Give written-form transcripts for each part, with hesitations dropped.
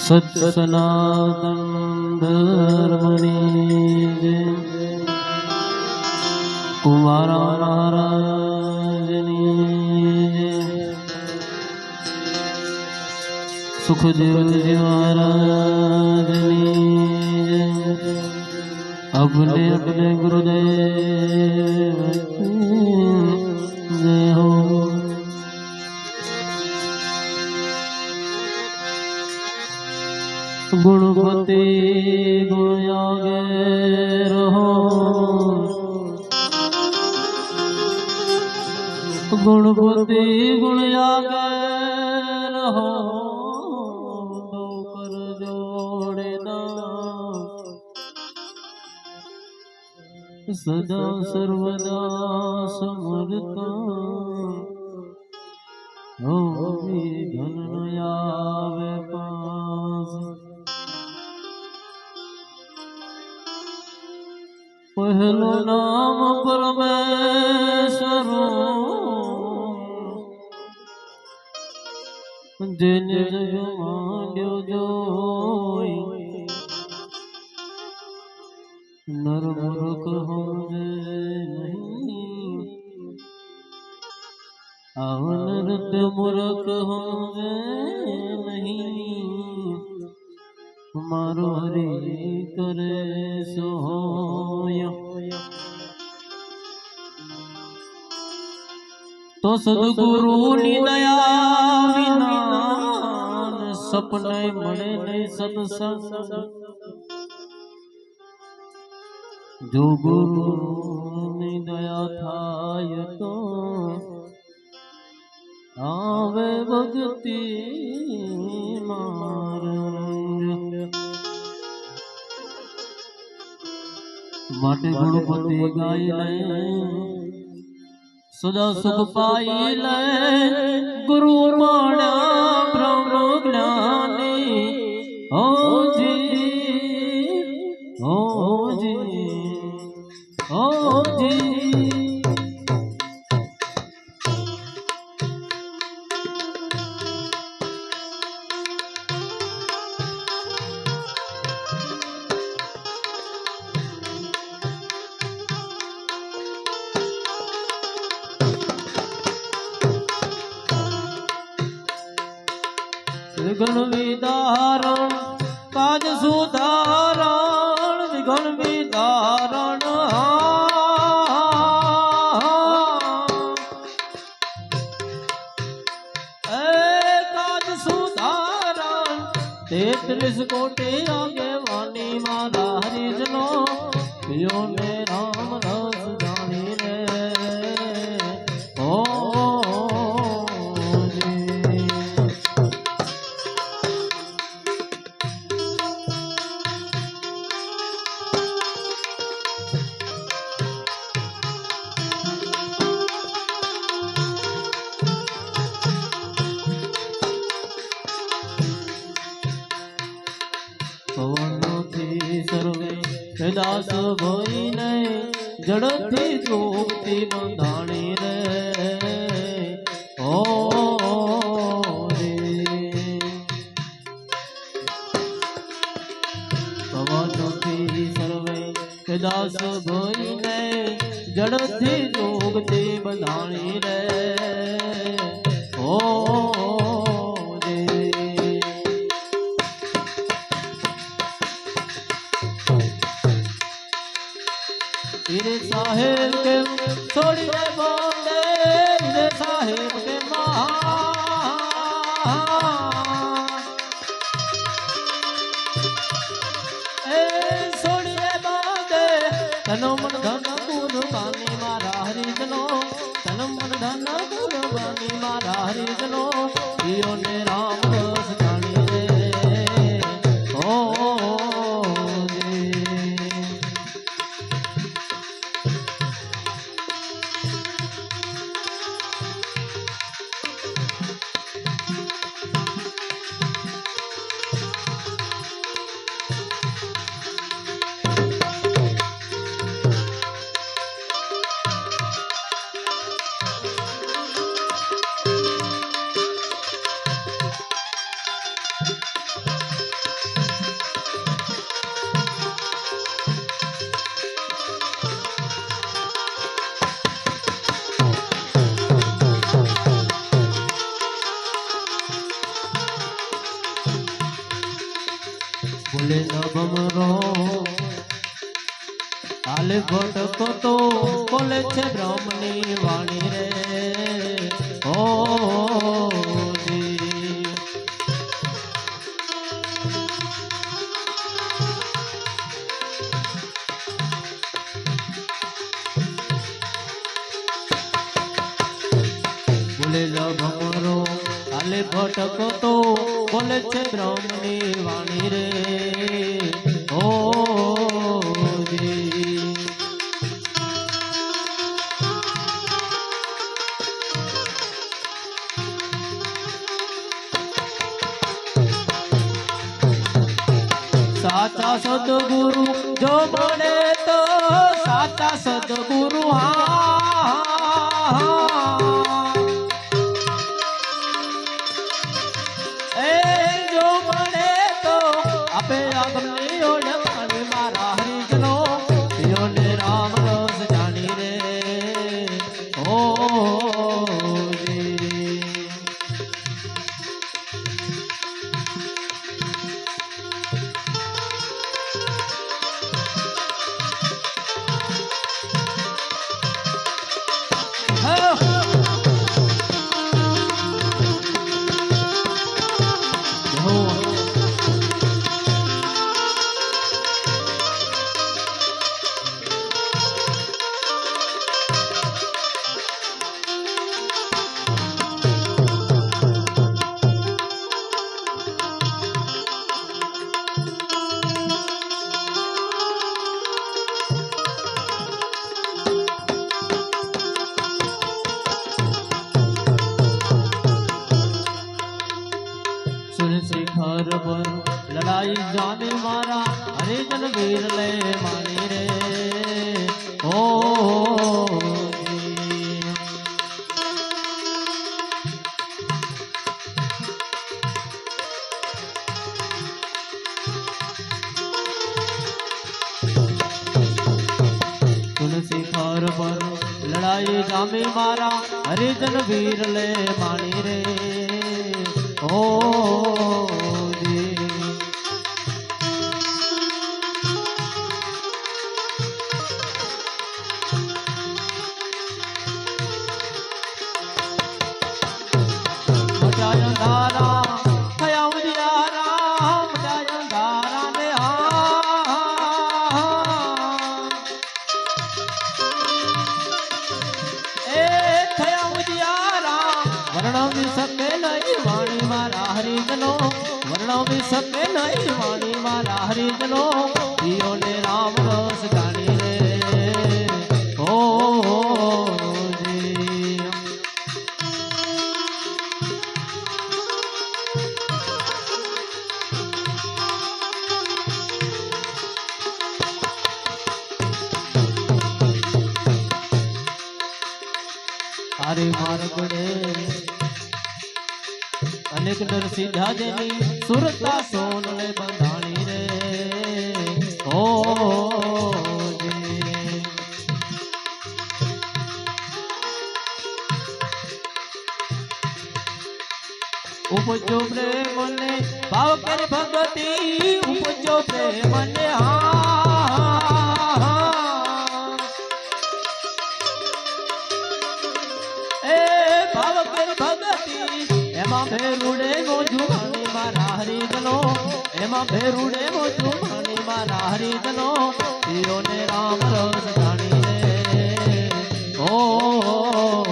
સત્ય સનાતન ધર્મની કુમારા મહારાજની સુખદેવજી મહારાજની अपने अपने गुरुदेव जय हो। गुणपति गुण आगे रहो, गुणपति गुण आगे रहो, दो कर जोड़े सदा सर्वदा समर्थ हो धन आवे पास। पहलो नाम परमेश्वर जेने जग मांड्यो जोई नर मूर्ख होंगे नहीं, आवन रत मूर्ख होंगे नहीं, मारो हरि करे सोय। तो सदगुरु नी दया विना सपने मणे नहीं सत्संग। जो गुरु ની દયા થાય તો આવે ભક્તિ માર્ગ। માટે ગુણપતિ ગાઈ લે સદા સુખ પાઈ લે। ગુરુ માણા બ્રહ્મ જ્ઞાની હો જી હો જી हो जी। विघ्न विदारण काज सुधारण, विघ्न विदारण तेत्रिस कोटि आगे वाणी मारा हरिजनो पियो ने राम रस जानी रे ओ जी। सर्वे दास भई नहीं जड़ती जोगती बंधाणी रे ओ रे। पवनों सर्वे दास भई नहीं जड़ती जोगती बंधाणी रे ओ हीरे साहेब के छोड़ी दे बोले, हीरे साहेब के महा छोड़ी दे बोले। तनो मन धन कुर्बानी मारा हरिजनो, तनो मन धन कुर्बानी मारा हरिजनो पियो ने राम रस जानी रे ओ जी। બોલે ન ભમરો હાલે ભટકો તો બોલે છે બ્રહ્મની વાણી રે ઓ બોલે ન ભમરો હાલે ભટકો તો બોલે છે બ્રહ્મની વાણી રે ઓ साचा सदगुरु जो बने तो साचा सदगुरु ए जो बने तो आपे आगमनी ओढ़वानी मारा हरिजनो यो ने राम रस जानी रे ओ शिखर पर लड़ाई जाने मारा हरिजन वीर ले मानी रे ओ शिखर पर लड़ाई जामे मारा हरिजन वीर ले मानी रे ओ अंधारा थया उजियारा मचाया अंधारा ने ए थया उजियारा वर्णो भी सके नहीं वाणी मारा हरिजनो वर्णो भी सके नहीं वाणी मारा हरिजनो दियो ने राम रस जानी रे ओ तारे मार्गणे अनेक नर सीधा जेनी सुरता सोन ले बंधाणी रे ओ उपजो प्रेम ने भाव कर भगती उपजो प्रेम ने एमा भेरुडे मो जुमानी मारा हरिजनो एमा भेरुडे मो जुमानी मारा हरिजनो दियो ने राम रस जानी रे ओ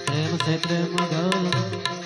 प्रेम से प्रेम